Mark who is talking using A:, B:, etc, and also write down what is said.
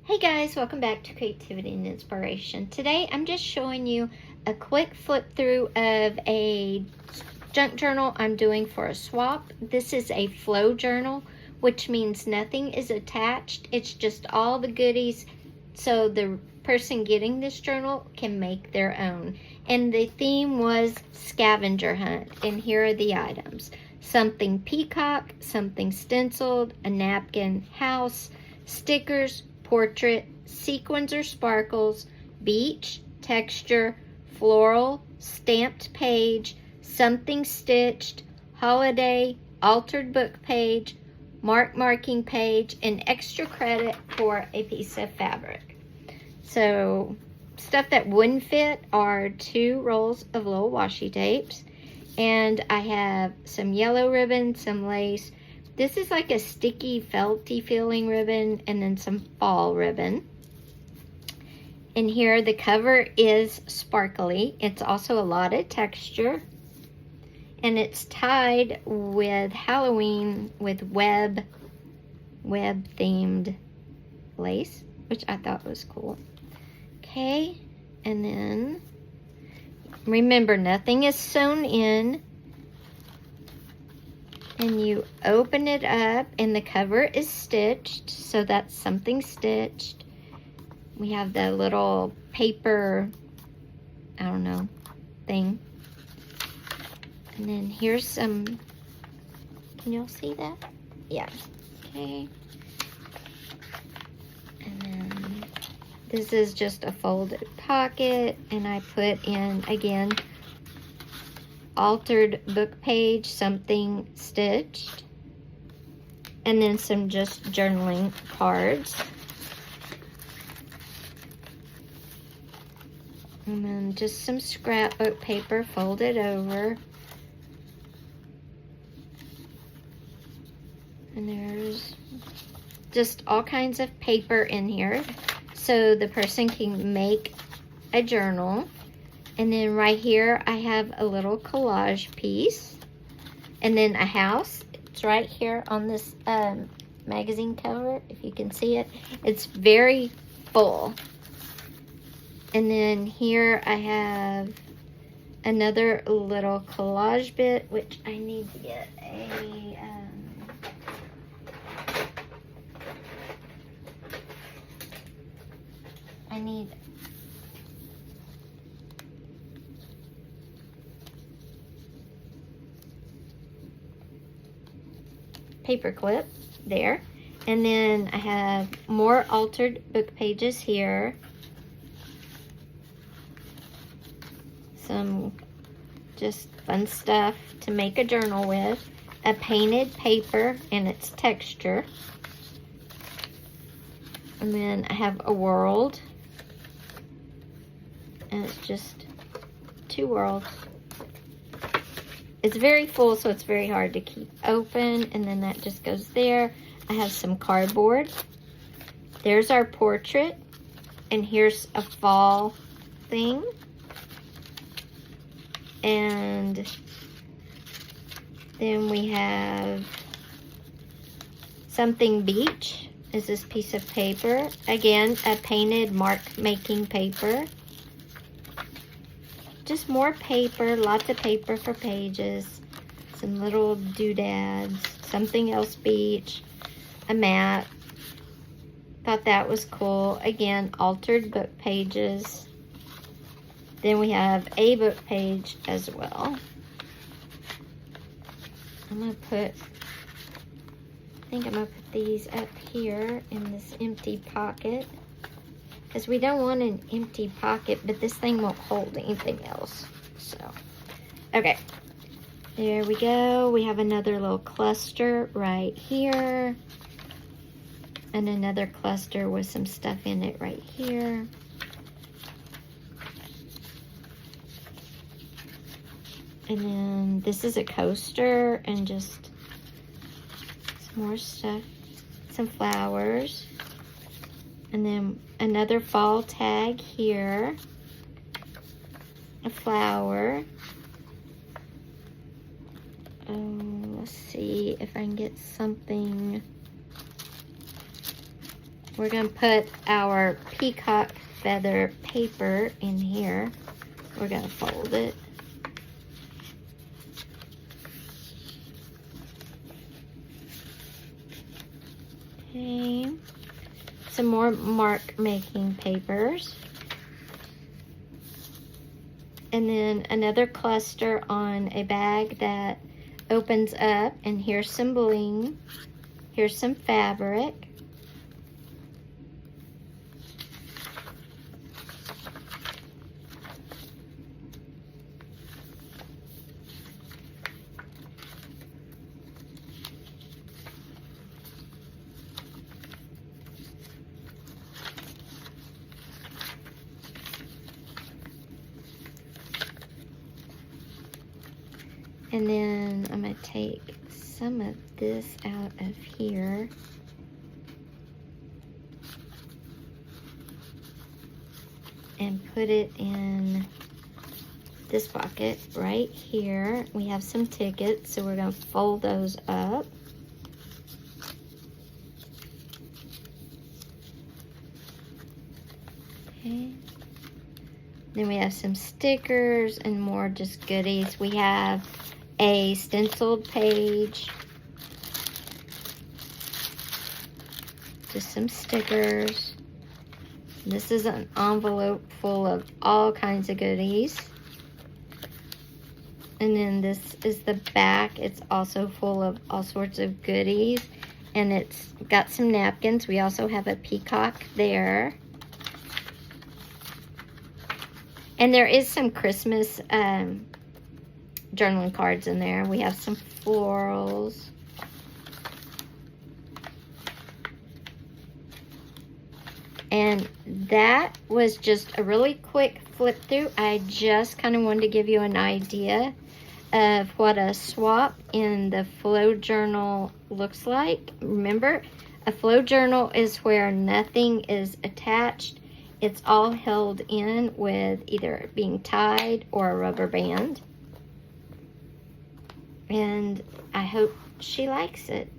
A: Hey guys, welcome back to Creativity and Inspiration. Today I'm just showing you a quick flip through of a junk journal I'm doing for a swap. This is a flow journal, which means nothing is attached. It's just all the goodies so the person getting this journal can make their own. And the theme was scavenger hunt, and here are the items. Something peacock, something stenciled, a napkin, house, stickers, portrait, sequins or sparkles, beach, texture, floral, stamped page, something stitched, holiday, altered book page, marking page, and extra credit for a piece of fabric. So stuff that wouldn't fit are 2 rolls of little washi tapes, and I have some yellow ribbon, some lace. This is like a sticky, felty feeling ribbon, and then some fall ribbon. And here the cover is sparkly. It's also a lot of texture. And it's tied with Halloween with web themed lace, which I thought was cool. Okay, and then remember, nothing is sewn in. And you open it up and the cover is stitched, so that's something stitched. We have the little paper, I don't know, thing. And then here's some, can y'all see that? Yeah, okay. And then this is just a folded pocket, and I put in, again, altered book page, something stitched, and then some just journaling cards, and then just some scrapbook paper folded over, and there's just all kinds of paper in here so the person can make a journal. And then right here, I have a little collage piece. And then a house. It's right here on this magazine cover, if you can see it. It's very full. And then here I have another little collage bit, which I need to get a... I need... paper clip there. And then I have more altered book pages here, some just fun stuff to make a journal with, a painted paper and its texture, and then I have a world, and it's just 2 worlds. It's very full, so it's very hard to keep open, and then that just goes there. I have some cardboard. There's our portrait, and here's a fall thing. And then we have something beach is this piece of paper. Again, a painted mark-making paper. Just more paper, lots of paper for pages, some little doodads, something else beach, a mat. Thought that was cool. Again, altered book pages. Then we have a book page as well. I think I'm gonna put these up here in this empty pocket, because we don't want an empty pocket, but this thing won't hold anything else. So, okay, there we go. We have another little cluster right here, and another cluster with some stuff in it right here. And then this is a coaster, and just some more stuff, some flowers. And then another fall tag here, a flower. Let's see if I can get something We're going to put our peacock feather paper in here. We're going to fold it. Okay. Some more mark making papers. And then another cluster on a bag that opens up, and here's some bling. Here's some fabric. And then I'm going to take some of this out of here. And put it in this bucket right here. We have some tickets, so we're going to fold those up. Okay. Then we have some stickers and more just goodies. We have a stenciled page, just some stickers. This is an envelope full of all kinds of goodies. And then this is the back. It's also full of all sorts of goodies. And it's got some napkins. We also have a peacock there. And there is some Christmas journaling cards in there. We have some florals. And that was just a really quick flip through. I just kind of wanted to give you an idea of what a swap in the flow journal looks like. Remember, a flow journal is where nothing is attached. It's all held in with either being tied or a rubber band. And I hope she likes it.